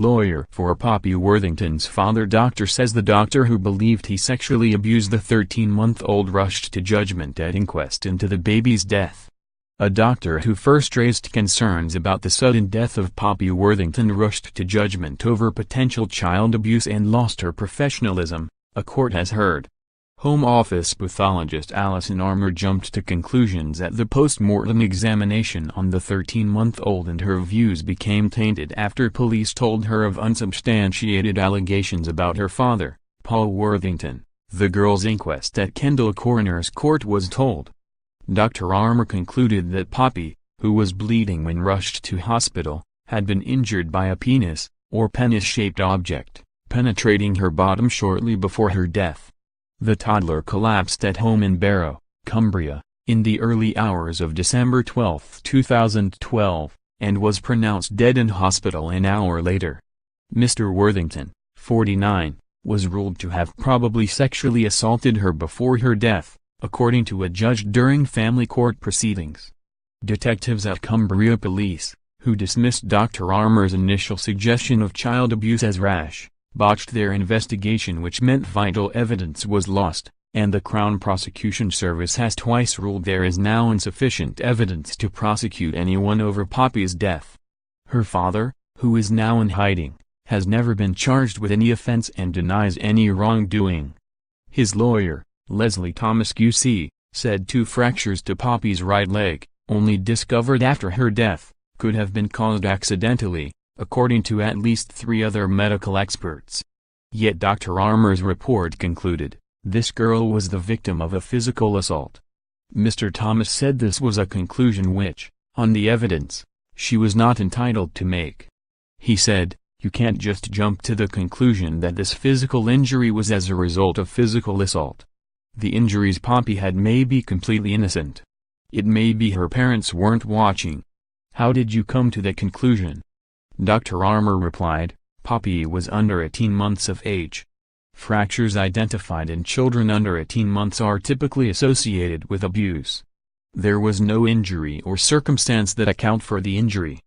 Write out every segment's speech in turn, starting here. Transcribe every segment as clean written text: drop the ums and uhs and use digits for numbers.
Lawyer for Poppi Worthington's father doctor says the doctor who believed he sexually abused the 13-month-old rushed to judgment at inquest into the baby's death. A doctor who first raised concerns about the sudden death of Poppi Worthington rushed to judgment over potential child abuse and lost her professionalism, a court has heard. Home Office pathologist Alison Armour jumped to conclusions at the post-mortem examination on the 13-month-old, and her views became tainted after police told her of unsubstantiated allegations about her father, Paul Worthington. The girl's inquest at Kendal Coroner's Court was told. Dr. Armour concluded that Poppi, who was bleeding when rushed to hospital, had been injured by a penis, or penis-shaped object, penetrating her bottom shortly before her death. The toddler collapsed at home in Barrow, Cumbria, in the early hours of December 12, 2012, and was pronounced dead in hospital an hour later. Mr. Worthington, 49, was ruled to have probably sexually assaulted her before her death, according to a judge during family court proceedings. Detectives at Cumbria Police, who dismissed Dr. Armour's initial suggestion of child abuse as rash, botched their investigation, which meant vital evidence was lost, and the Crown Prosecution Service has twice ruled there is now insufficient evidence to prosecute anyone over Poppi's death. Her father, who is now in hiding, has never been charged with any offense and denies any wrongdoing. His lawyer, Leslie Thomas QC, said 2 fractures to Poppi's right leg, only discovered after her death, could have been caused accidentally, according to at least 3 other medical experts. Yet Dr. Armour's report concluded, this girl was the victim of a physical assault. Mr. Thomas said this was a conclusion which, on the evidence, she was not entitled to make. He said, you can't just jump to the conclusion that this physical injury was as a result of physical assault. The injuries Poppi had may be completely innocent. It may be her parents weren't watching. How did you come to that conclusion? Dr. Armour replied, Poppi was under 18 months of age. Fractures identified in children under 18 months are typically associated with abuse. There was no injury or circumstance that account for the injury.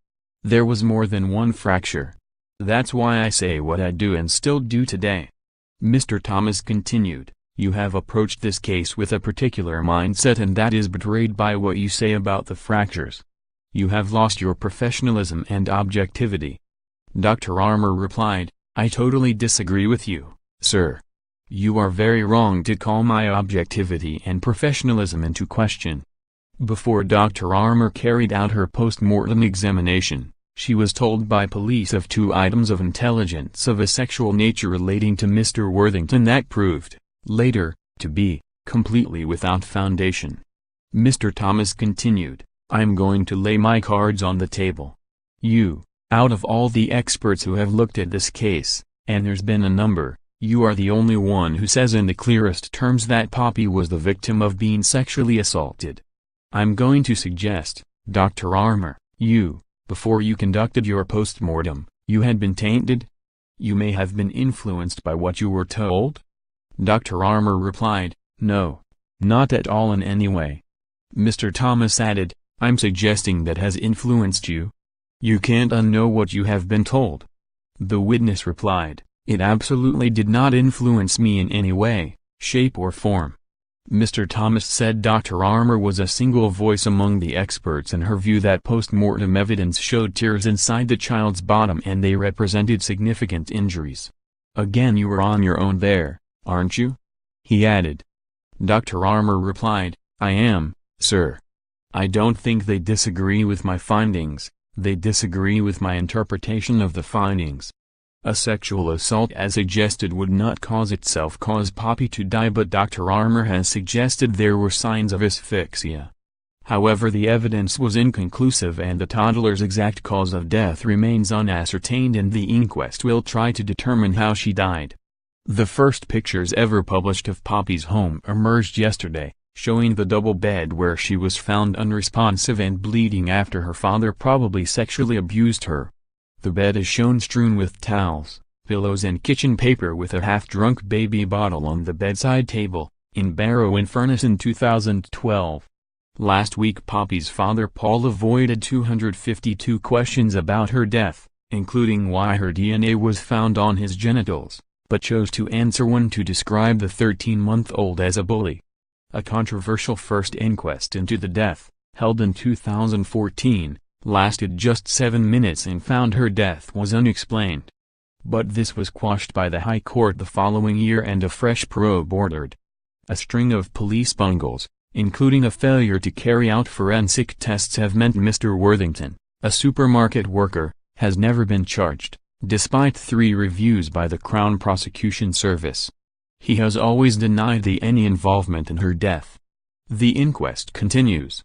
There was more than one fracture. That's why I say what I do and still do today. Mr. Thomas continued, you have approached this case with a particular mindset, and that is betrayed by what you say about the fractures. You have lost your professionalism and objectivity. Dr. Armour replied, I totally disagree with you, sir. You are very wrong to call my objectivity and professionalism into question. Before Dr. Armour carried out her post-mortem examination, she was told by police of 2 items of intelligence of a sexual nature relating to Mr. Worthington that proved, later, to be completely without foundation. Mr. Thomas continued, I'm going to lay my cards on the table. You, out of all the experts who have looked at this case, and there's been a number, you are the only one who says in the clearest terms that Poppi was the victim of being sexually assaulted. I'm going to suggest, Dr. Armour, you, before you conducted your post-mortem, you had been tainted? You may have been influenced by what you were told? Dr. Armour replied, no, not at all in any way. Mr. Thomas added, I'm suggesting that has influenced you. You can't unknow what you have been told. The witness replied, it absolutely did not influence me in any way, shape or form. Mr. Thomas said Dr. Armour was a single voice among the experts in her view that post-mortem evidence showed tears inside the child's bottom and they represented significant injuries. Again, you were on your own there, aren't you? He added. Dr. Armour replied, I am, sir. I don't think they disagree with my findings, they disagree with my interpretation of the findings. A sexual assault as suggested would not cause Poppi to die, but Dr. Armour has suggested there were signs of asphyxia. However, the evidence was inconclusive and the toddler's exact cause of death remains unascertained, and the inquest will try to determine how she died. The first pictures ever published of Poppi's home emerged yesterday, showing the double bed where she was found unresponsive and bleeding after her father probably sexually abused her. The bed is shown strewn with towels, pillows and kitchen paper with a half-drunk baby bottle on the bedside table, in Barrow-in-Furness in 2012. Last week Poppi's father Paul avoided 252 questions about her death, including why her DNA was found on his genitals, but chose to answer one to describe the 13-month-old as a bully. A controversial first inquest into the death, held in 2014, lasted just 7 minutes and found her death was unexplained. But this was quashed by the High Court the following year and a fresh probe ordered. A string of police bungles, including a failure to carry out forensic tests, have meant Mr. Worthington, a supermarket worker, has never been charged, despite 3 reviews by the Crown Prosecution Service. He has always denied any involvement in her death. The inquest continues.